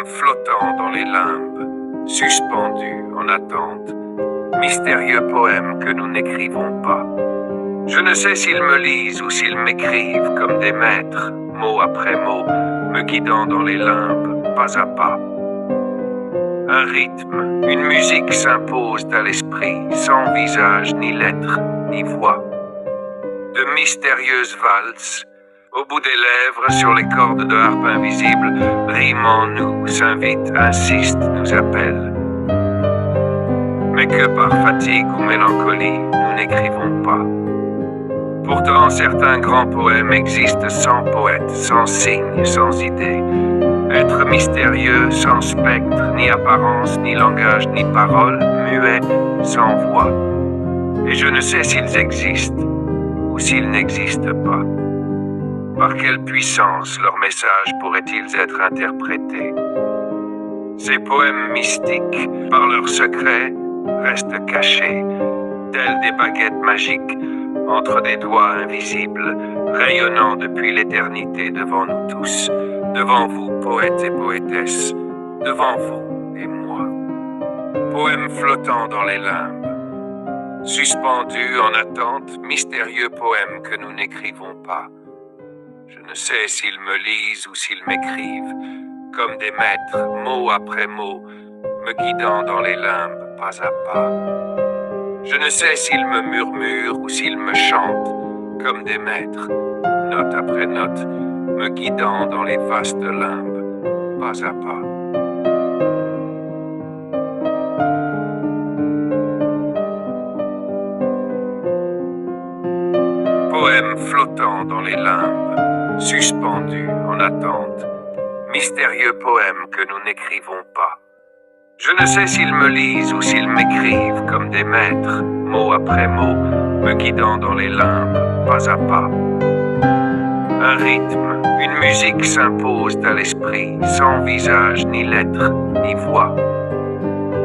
flottant dans les limbes, suspendus en attente, mystérieux poèmes que nous n'écrivons pas. Je ne sais s'ils me lisent ou s'ils m'écrivent comme des maîtres, mot après mot, me guidant dans les limbes, pas à pas. Un rythme, une musique s'imposent à l'esprit, sans visage, ni lettres, ni voix. De mystérieuses valses, au bout des lèvres, sur les cordes de harpe invisible, riment en nous, s'invitent, insistent, nous appellent. Mais que par fatigue ou mélancolie, nous n'écrivons pas. Pourtant, certains grands poèmes existent sans poète, sans signe, sans idée. Être mystérieux, sans spectre, ni apparence, ni langage, ni parole, muet, sans voix. Et je ne sais s'ils existent ou s'ils n'existent pas. Par quelle puissance leurs messages pourraient-ils être interprétés? Ces poèmes mystiques, par leurs secrets, restent cachés, tels des baguettes magiques, entre des doigts invisibles, rayonnant depuis l'éternité devant nous tous, devant vous, poètes et poétesses, devant vous et moi. Poèmes flottants dans les limbes, suspendus en attente, mystérieux poèmes que nous n'écrivons pas. Je ne sais s'ils me lisent ou s'ils m'écrivent, comme des maîtres, mot après mot, me guidant dans les limbes, pas à pas. Je ne sais s'ils me murmurent ou s'ils me chantent, comme des maîtres, note après note, me guidant dans les vastes limbes, pas à pas. Poèmes flottants dans les limbes, suspendus en attente, mystérieux poèmes que nous n'écrivons pas. Je ne sais s'ils me lisent ou s'ils m'écrivent comme des maîtres, mot après mot, me guidant dans les limbes, pas à pas. Un rythme, une musique s'imposent à l'esprit, sans visage, ni lettres, ni voix.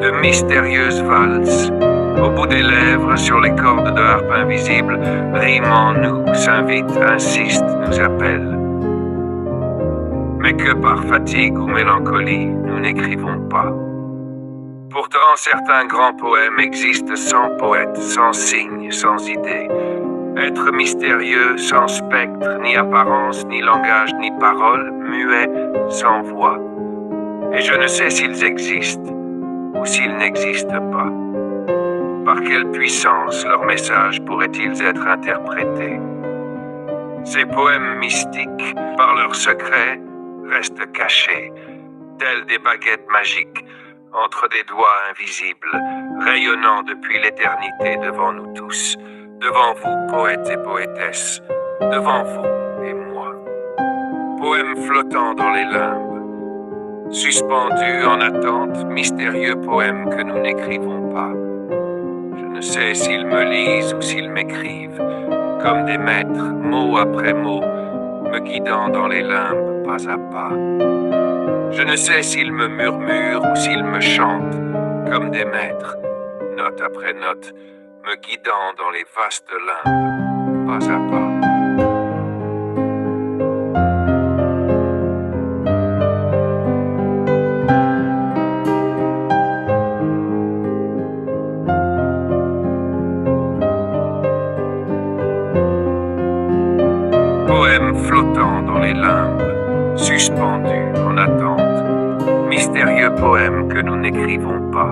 De mystérieuses valses, au bout des lèvres, sur les cordes de harpe invisible, riment en nous, s'invitent, insistent, nous appellent. Mais que par fatigue ou mélancolie, nous n'écrivons pas. Pourtant, certains grands poèmes existent sans poète, sans signe, sans idée. Être mystérieux, sans spectre, ni apparence, ni langage, ni parole, muet, sans voix. Et je ne sais s'ils existent ou s'ils n'existent pas. Par quelle puissance leurs messages pourraient-ils être interprétés? Ces poèmes mystiques, par leurs secrets, restent cachés, tels des baguettes magiques, entre des doigts invisibles, rayonnant depuis l'éternité devant nous tous, devant vous, poètes et poétesses, devant vous et moi. Poèmes flottants dans les limbes, suspendus en attente, mystérieux poèmes que nous n'écrivons pas. Je ne sais s'ils me lisent ou s'ils m'écrivent, comme des maîtres, mot après mot, me guidant dans les limbes, pas à pas. Je ne sais s'ils me murmurent ou s'ils me chantent, comme des maîtres, note après note, me guidant dans les vastes limbes, pas à pas. Poèmes flottants dans les limbes, suspendus en attente, mystérieux poèmes que nous n'écrivons pas.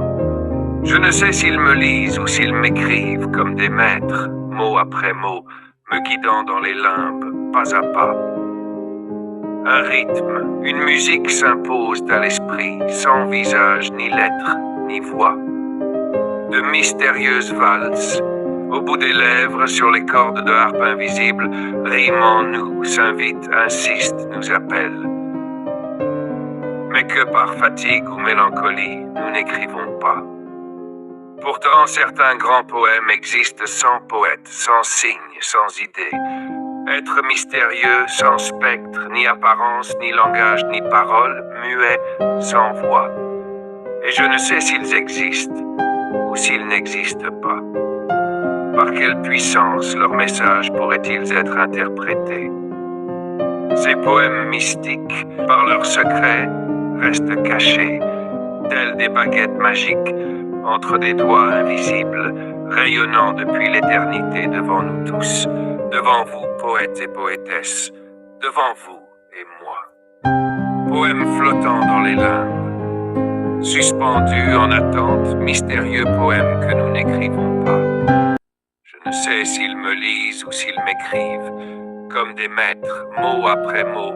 Je ne sais s'ils me lisent ou s'ils m'écrivent comme des maîtres, mot après mot, me guidant dans les limbes, pas à pas. Un rythme, une musique s'imposent à l'esprit, sans visage, ni lettres, ni voix. De mystérieuses valses, au bout des lèvres, sur les cordes de harpe invisible, riment en nous, s'invitent, insistent, nous appellent. Mais que par fatigue ou mélancolie, nous n'écrivons pas. Pourtant, certains grands poèmes existent sans poète, sans signe, sans idée. Être mystérieux, sans spectre, ni apparence, ni langage, ni parole, muet, sans voix. Et je ne sais s'ils existent ou s'ils n'existent pas. Par quelle puissance leurs messages pourraient-ils être interprétés? Ces poèmes mystiques, par leurs secrets, restent cachés, tels des baguettes magiques, entre des doigts invisibles, rayonnant depuis l'éternité devant nous tous, devant vous, poètes et poétesses, devant vous et moi. Poèmes flottants dans les limbes, suspendus en attente, mystérieux poèmes que nous n'écrivons pas. Je ne sais s'ils me lisent ou s'ils m'écrivent, comme des maîtres, mot après mot,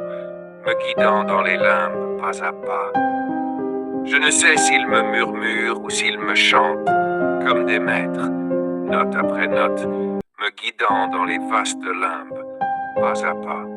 me guidant dans les limbes, pas à pas. Je ne sais s'ils me murmurent ou s'ils me chantent, comme des maîtres, note après note, me guidant dans les vastes limbes, pas à pas.